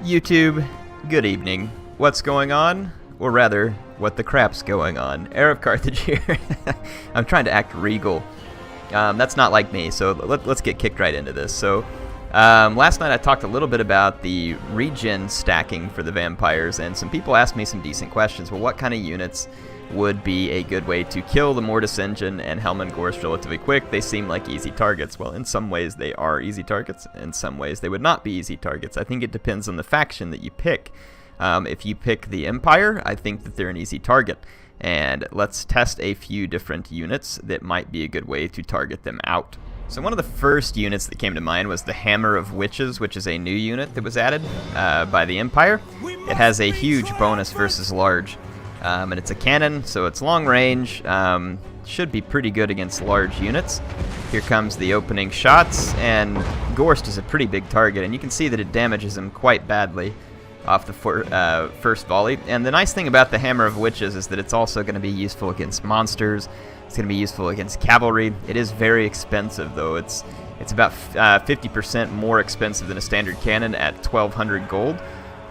YouTube, good evening. What's going on? Or rather, what the crap's going on? HeirofCarthage here. I'm trying to act regal. That's not like me, so let's get kicked right into this. So, last night I talked a little bit about the regen stacking for the vampires, and some people asked me some decent questions. Well, what kind of units would be a good way to kill the Mortis Engine and Helmengorst relatively quick? They seem like easy targets. Well, in some ways they are easy targets. In some ways they would not be easy targets. I think it depends on the faction that you pick. If you pick the Empire, I think that they're an easy target. And let's test a few different units that might be a good way to target them out. So one of the first units that came to mind was the Hammer of Witches, which is a new unit that was added by the Empire. It has a huge bonus versus large. And it's a cannon, so it's long range. Should be pretty good against large units. Here comes the opening shots, and Gorst is a pretty big target, and you can see that it damages him quite badly off the first volley. And the nice thing about the Hammer of Witches is that it's also going to be useful against monsters. It's going to be useful against cavalry. It is very expensive, though. It's about 50% more expensive than a standard cannon at 1,200 gold.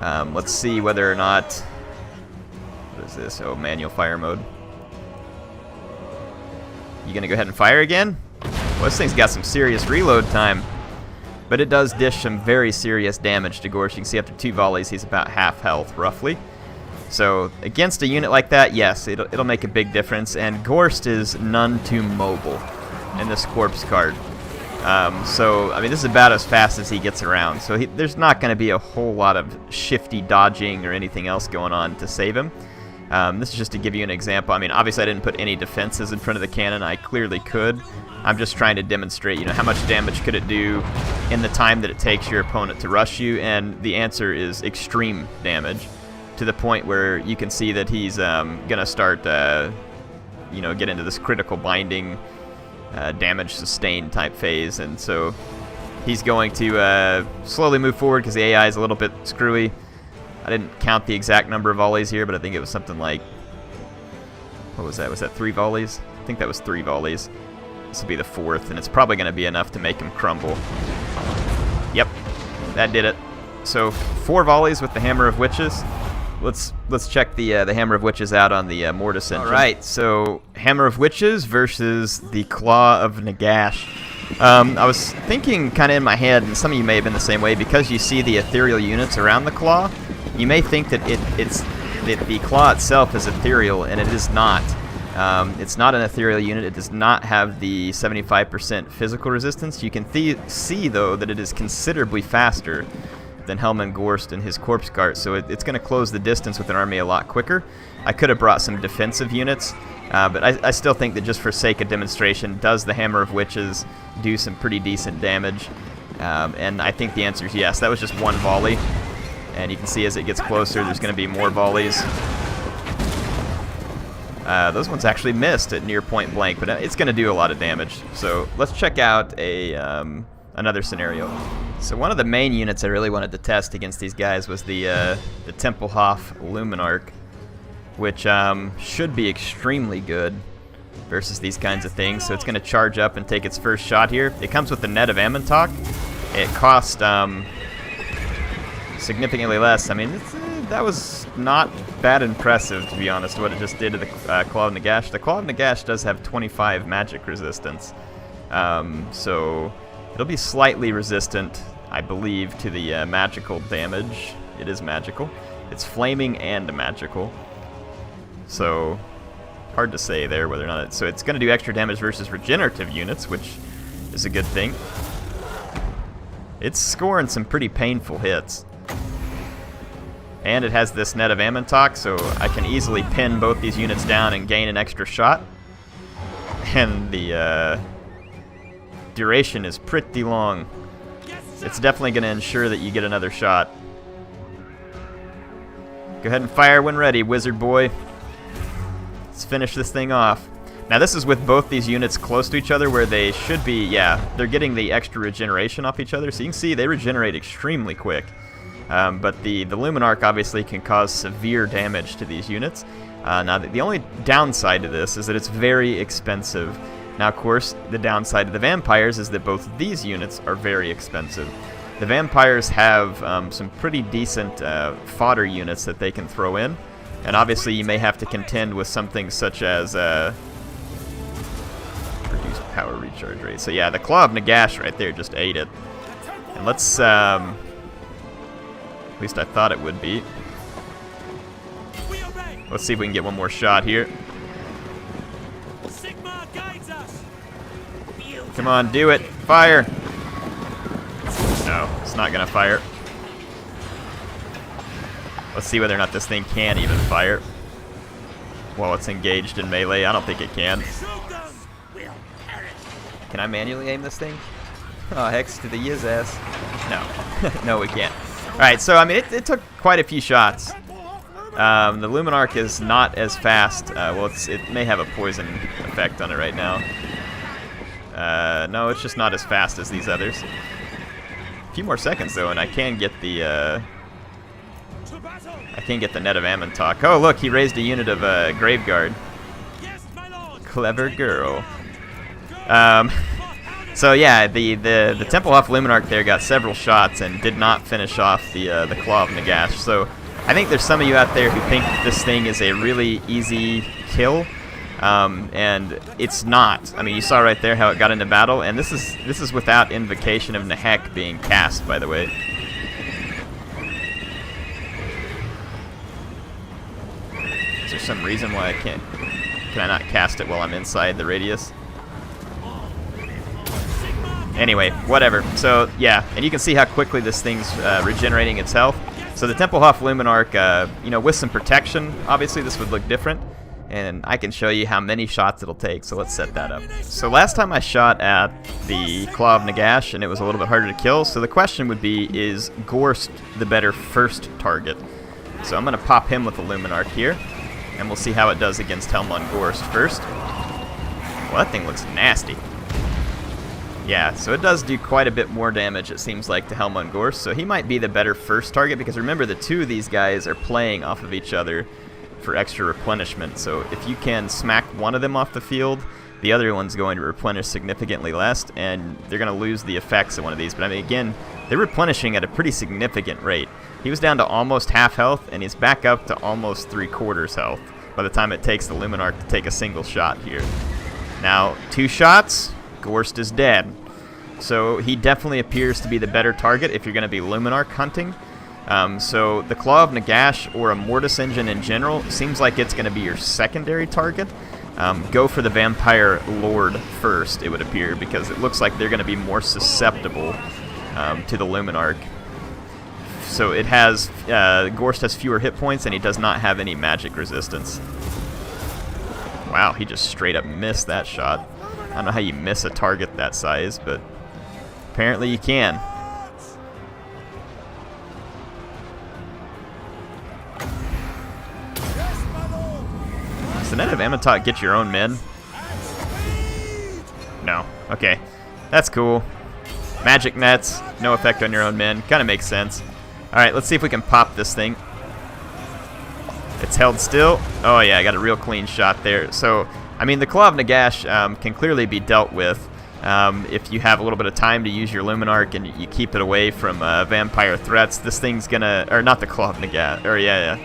Let's see whether or not... What is this? Oh, manual fire mode. You gonna go ahead and fire again? Well, this thing's got some serious reload time. But it does dish some very serious damage to Gorst. You can see after 2 volleys, he's about half health, roughly. So, against a unit like that, yes, it'll make a big difference. And Gorst is none too mobile in this corpse card. So, I mean, this is about as fast as he gets around. So, there's not going to be a whole lot of shifty dodging or anything else going on to save him. This is just to give you an example. I mean, obviously I didn't put any defenses in front of the cannon. I clearly could. I'm just trying to demonstrate, how much damage could it do in the time that it takes your opponent to rush you, and the answer is extreme damage, to the point where you can see that he's gonna start, get into this critical binding, damage sustained type phase, and so he's going to slowly move forward because the AI is a little bit screwy. I didn't count the exact number of volleys here, but I think it was something like, what was that? Was that 3 volleys? I think that was 3 volleys. This will be the 4th, and it's probably going to be enough to make him crumble. Yep, that did it. So 4 volleys with the Hammer of Witches. Let's check the Hammer of Witches out on the Mortis Engine. All right, so Hammer of Witches versus the Claw of Nagash. I was thinking kind of in my head, and some of you may have been the same way, because you see the ethereal units around the claw, you may think that the claw itself is ethereal, and it is not. It's not an ethereal unit. It does not have the 75% physical resistance. You can see, though, that it is considerably faster than Helmengorst and his corpse cart, so it's going to close the distance with an army a lot quicker. I could have brought some defensive units, but I still think that just for sake of demonstration, does the Hammer of Witches do some pretty decent damage? And I think the answer is yes. That was just 1 volley, and you can see as it gets closer, there's going to be more volleys. Those ones actually missed at near point blank, but it's going to do a lot of damage. So let's check out another scenario. So one of the main units I really wanted to test against these guys was the Tempelhof Luminarch, which should be extremely good versus these kinds of things. So it's going to charge up and take its first shot here. It comes with the net of Amantok. It cost significantly less. I mean, that was not that impressive, to be honest, what it just did to the Claw of Nagash. The Claw of Nagash does have 25 magic resistance. So it'll be slightly resistant, I believe, to the magical damage. It is magical. It's flaming and magical. So hard to say there whether or not so it's going to do extra damage versus regenerative units, which is a good thing. It's scoring some pretty painful hits. And it has this net of Amantok, so I can easily pin both these units down and gain an extra shot. And the duration is pretty long. It's definitely going to ensure that you get another shot. Go ahead and fire when ready, wizard boy. Let's finish this thing off. Now this is with both these units close to each other, where they should be, yeah, they're getting the extra regeneration off each other, so you can see they regenerate extremely quick. But the Luminarch obviously can cause severe damage to these units. Now the only downside to this is that it's very expensive. Now of course the downside to the vampires is that both of these units are very expensive. the vampires have some pretty decent fodder units that they can throw in. And obviously you may have to contend with something such as reduced power recharge rate. So yeah, the Claw of Nagash right there just ate it. And let's, at least I thought it would be. Let's see if we can get one more shot here. Come on, do it. Fire. No, it's not going to fire. Let's see whether or not this thing can even fire while it's engaged in melee. I don't think it can. Can I manually aim this thing? Oh, hex to the yiz ass. No. No, we can't. Alright, so, I mean, it took quite a few shots. The Luminarch is not as fast. Well, it may have a poison effect on it right now. No, it's just not as fast as these others. A few more seconds, though, and I can get the, Net of Amontok. Oh, look, he raised a unit of Graveguard. Clever girl. So yeah, the Templehof Luminarch there got several shots and did not finish off the Claw of Nagash. So I think there's some of you out there who think this thing is a really easy kill, and it's not. I mean, you saw right there how it got into battle, and this is without Invocation of Nehek being cast, by the way. Is there some reason why can I not cast it while I'm inside the radius? Anyway, whatever. So, yeah, and you can see how quickly this thing's regenerating its health. So the Templehof Luminarch, you know, with some protection, obviously this would look different. And I can show you how many shots it'll take, so let's set that up. So last time I shot at the Claw of Nagash, and it was a little bit harder to kill, so the question would be, is Gorst the better first target? So I'm going to pop him with the Luminarch here, and we'll see how it does against Helmund Gorst first. Well, that thing looks nasty. Yeah, so it does do quite a bit more damage, it seems like, to Helmund Gorst, so he might be the better first target, because remember, the two of these guys are playing off of each other for extra replenishment, so if you can smack one of them off the field, the other one's going to replenish significantly less, and they're going to lose the effects of one of these. But I mean, again, they're replenishing at a pretty significant rate. He was down to almost half health, and he's back up to almost 3/4 health by the time it takes the Luminarch to take a single shot here. Now, 2 shots, Gorst is dead. So he definitely appears to be the better target if you're going to be Luminarch hunting. So the Claw of Nagash or a Mortis Engine in general seems like it's going to be your secondary target. Go for the Vampire Lord first, it would appear, because it looks like they're going to be more susceptible to the Luminarch. So it has, Gorst has fewer hit points, and he does not have any magic resistance. Wow, he just straight up missed that shot. I don't know how you miss a target that size, but apparently you can. Does the Net of Amontok get your own men? No. Okay. That's cool. Magic nets, no effect on your own men. Kind of makes sense. Alright, let's see if we can pop this thing. It's held still. Oh yeah, I got a real clean shot there. So, I mean, the Claw of Nagash can clearly be dealt with if you have a little bit of time to use your Luminarch and you keep it away from vampire threats. This thing's gonna, or not the Claw of Nagash, or yeah.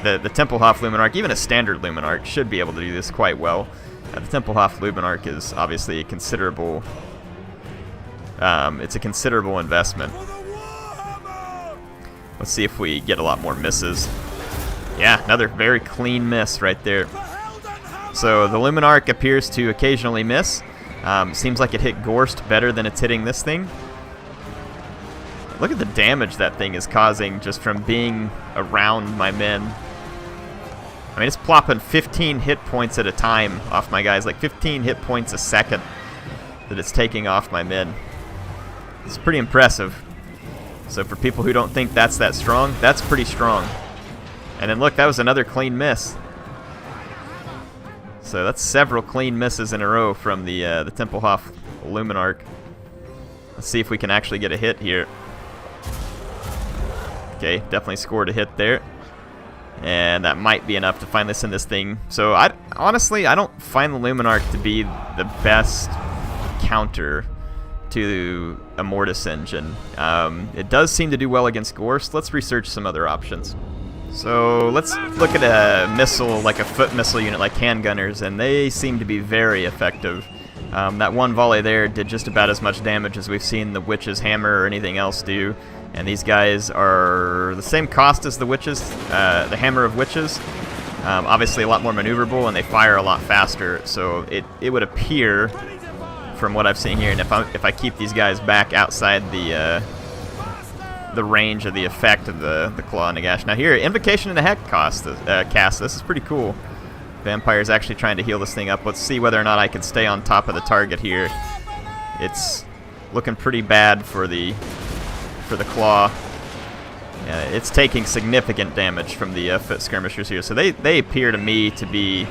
The Templehof Luminarch, even a standard Luminarch, should be able to do this quite well. The Templehof Luminarch is obviously a considerable, it's a considerable investment. Let's see if we get a lot more misses. Yeah, another very clean miss right there. So the Luminarch appears to occasionally miss. Seems like it hit Gorst better than it's hitting this thing. Look at the damage that thing is causing just from being around my men. I mean, it's plopping 15 hit points at a time off my guys, like 15 hit points a second that it's taking off my men. It's pretty impressive. So for people who don't think that's that strong, that's pretty strong. And then look, that was another clean miss. So that's several clean misses in a row from the Templehof Luminarch. Let's see if we can actually get a hit here. Okay, definitely scored a hit there. And that might be enough to finally send this thing. So honestly, I don't find the Luminarch to be the best counter to a mortis engine. It does seem to do well against Gorst. Let's research some other options. So let's look at a missile, like a foot missile unit like handgunners, and they seem to be very effective. That one volley there did just about as much damage as we've seen the Witch's Hammer or anything else do. And these guys are the same cost as the Witches, the Hammer of Witches. Obviously a lot more maneuverable, and they fire a lot faster. So it would appear, from what I've seen here, and if I keep these guys back outside the range of the effect of the Claw Nagash. Now here, Invocation and the Heck cast. This is pretty cool. Vampire's actually trying to heal this thing up. Let's see whether or not I can stay on top of the target here. It's looking pretty bad for the Claw. It's taking significant damage from the foot skirmishers here. So they appear to me to be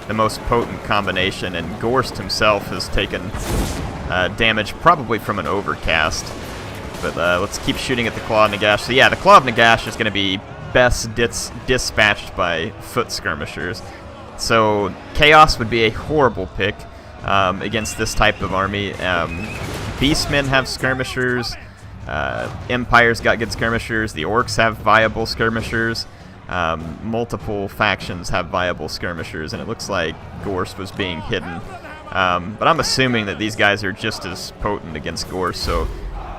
the most potent combination, and Gorst himself has taken damage probably from an overcast. But let's keep shooting at the Claw of Nagash. So yeah, the Claw of Nagash is going to be best dispatched by foot skirmishers. So Chaos would be a horrible pick against this type of army. Beastmen have skirmishers. Empire's got good skirmishers. The Orcs have viable skirmishers. Multiple factions have viable skirmishers, and it looks like Gorst was being hidden. But I'm assuming that these guys are just as potent against Gorst. So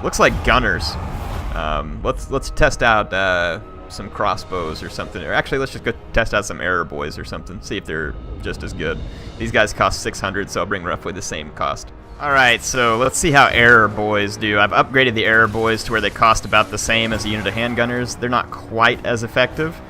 looks like gunners. Let's test out some crossbows or something. Or actually, let's just go test out some arrow boys or something. See if they're just as good. These guys cost 600, so I'll bring roughly the same cost. Alright, so let's see how arrow boys do. I've upgraded the arrow boys to where they cost about the same as a unit of handgunners. They're not quite as effective.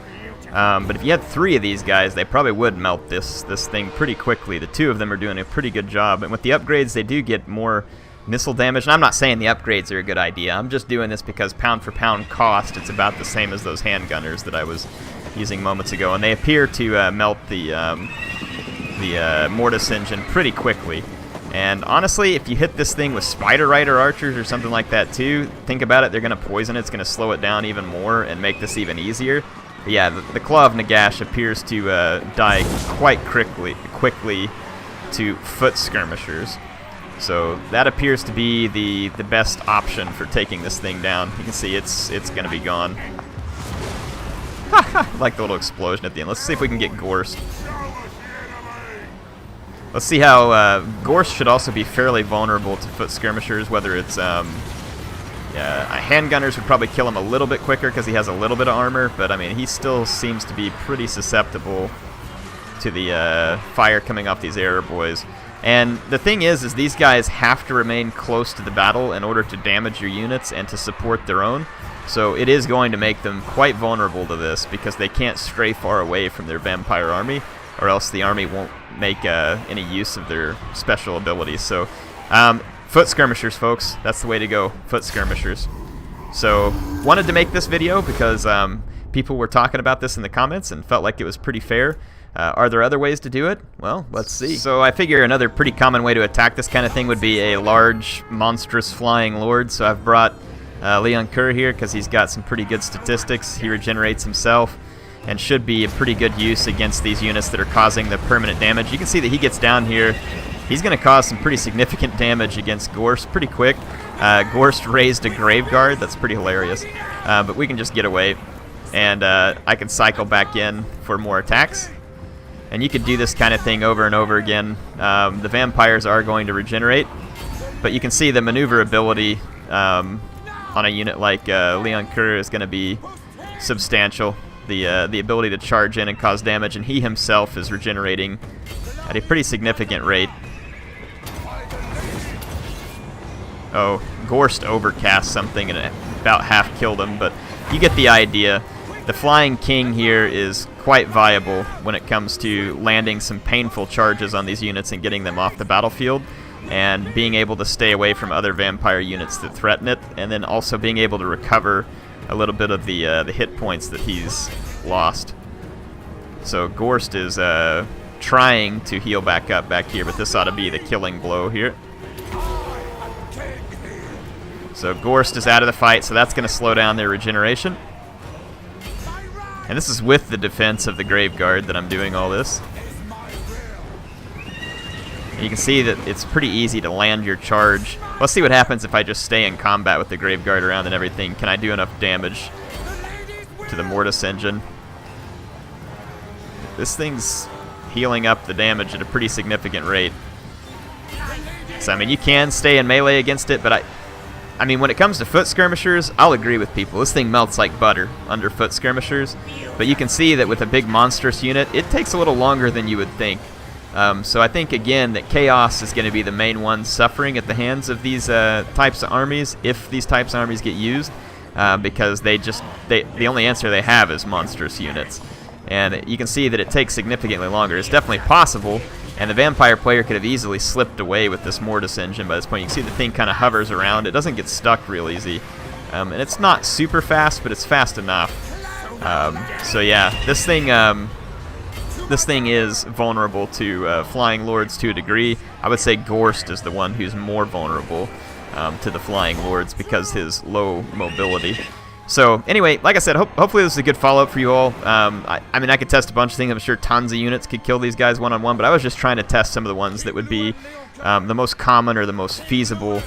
But if you had 3 of these guys, they probably would melt this thing pretty quickly. The 2 of them are doing a pretty good job. And with the upgrades, they do get more missile damage. And I'm not saying the upgrades are a good idea. I'm just doing this because pound for pound cost, it's about the same as those handgunners that I was using moments ago. And they appear to melt the mortis engine pretty quickly. And honestly, if you hit this thing with Spider Rider archers or something like that too, think about it, they're going to poison it. It's going to slow it down even more and make this even easier. But yeah, the Claw of Nagash appears to die quite quickly to foot skirmishers. So that appears to be the best option for taking this thing down. You can see it's going to be gone. Like the little explosion at the end. Let's see if we can get Gorst. Let's see how Gorst should also be fairly vulnerable to foot skirmishers, whether it's handgunners would probably kill him a little bit quicker because he has a little bit of armor, but I mean he still seems to be pretty susceptible to the fire coming off these arrow boys. And the thing is these guys have to remain close to the battle in order to damage your units and to support their own. So it is going to make them quite vulnerable to this because they can't stray far away from their vampire army, or else the army won't make any use of their special abilities. So foot skirmishers, folks, that's the way to go. Foot skirmishers. So wanted to make this video because people were talking about this in the comments and felt like it was pretty fair. Are there other ways to do it? Well, let's see. So I figure another pretty common way to attack this kind of thing would be a large, monstrous flying lord. So I've brought Leon Kerr here because he's got some pretty good statistics. He regenerates himself and should be a pretty good use against these units that are causing the permanent damage. You can see that he gets down here. He's going to cause some pretty significant damage against Gorst pretty quick. Gorst raised a Grave Guard. That's pretty hilarious. But we can just get away, and I can cycle back in for more attacks. And you could do this kind of thing over and over again. The vampires are going to regenerate, but you can see the maneuverability on a unit like Leon Kerr is going to be substantial. The ability to charge in and cause damage, and he himself is regenerating at a pretty significant rate. Oh, Gorst overcast something and it about half killed him, but you get the idea. The Flying King here is quite viable when it comes to landing some painful charges on these units and getting them off the battlefield, and being able to stay away from other vampire units that threaten it, and then also being able to recover a little bit of the hit points that he's lost. So Gorst is trying to heal back up back here, but this ought to be the killing blow here. So Gorst is out of the fight, so that's going to slow down their regeneration. And this is with the defense of the Grave Guard that I'm doing all this. And you can see that it's pretty easy to land your charge Let's see what happens if I just stay in combat with the Graveguard around and everything. Can I do enough damage to the Mortis engine? This thing's healing up the damage at a pretty significant rate. So, I mean, you can stay in melee against it, but I mean, when it comes to foot skirmishers, I'll agree with people. This thing melts like butter under foot skirmishers. But you can see that with a big monstrous unit, it takes a little longer than you would think. So I think, again, that Chaos is going to be the main one suffering at the hands of these types of armies, if these types of armies get used, because the only answer they have is monstrous units. And you can see that it takes significantly longer. It's definitely possible, and the Vampire player could have easily slipped away with this Mortis engine by this point. You can see the thing kind of hovers around. It doesn't get stuck real easy. And it's not super fast, but it's fast enough. So yeah, this thing is vulnerable to Flying Lords to a degree. I would say Gorst is the one who's more vulnerable to the Flying Lords because his low mobility. So anyway, like I said, hopefully this is a good follow-up for you all. I mean, I could test a bunch of things. I'm sure tons of units could kill these guys one-on-one, but I was just trying to test some of the ones that would be the most common or the most feasible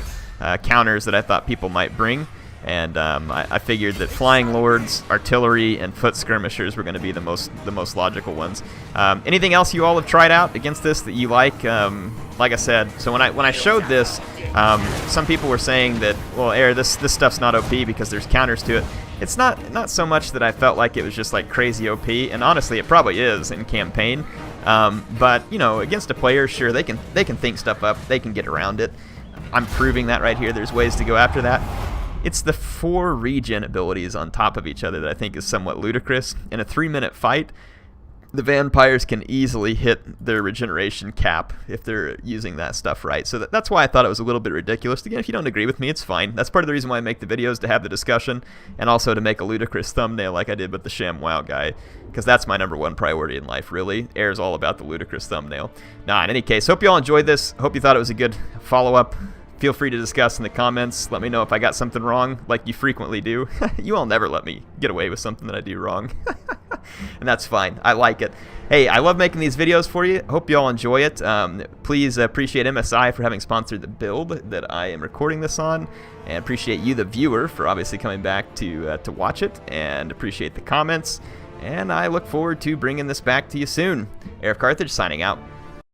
counters that I thought people might bring. And I figured that Flying Lords, Artillery, and Foot Skirmishers were going to be the most logical ones. Anything else you all have tried out against this that you like? Like I said, so when I showed this, some people were saying that, well, this stuff's not OP because there's counters to it. It's not so much that I felt like it was just like crazy OP, and honestly, it probably is in campaign. But you know, against a player, sure, they can think stuff up, they can get around it. I'm proving that right here. There's ways to go after that. It's the 4 regen abilities on top of each other that I think is somewhat ludicrous. In a 3-minute fight, the vampires can easily hit their regeneration cap if they're using that stuff right. So that's why I thought it was a little bit ridiculous. Again, if you don't agree with me, it's fine. That's part of the reason why I make the videos, to have the discussion, and also to make a ludicrous thumbnail like I did with the ShamWow guy, because that's my #1 priority in life, really. Air's all about the ludicrous thumbnail. Nah, in any case, hope you all enjoyed this. Hope you thought it was a good follow-up. Feel free to discuss in the comments. Let me know if I got something wrong, like you frequently do. You all never let me get away with something that I do wrong. And that's fine. I like it. Hey, I love making these videos for you. Hope you all enjoy it. Please appreciate MSI for having sponsored the build that I am recording this on. And appreciate you, the viewer, for obviously coming back to watch it. And appreciate the comments. And I look forward to bringing this back to you soon. HeirofCarthage signing out.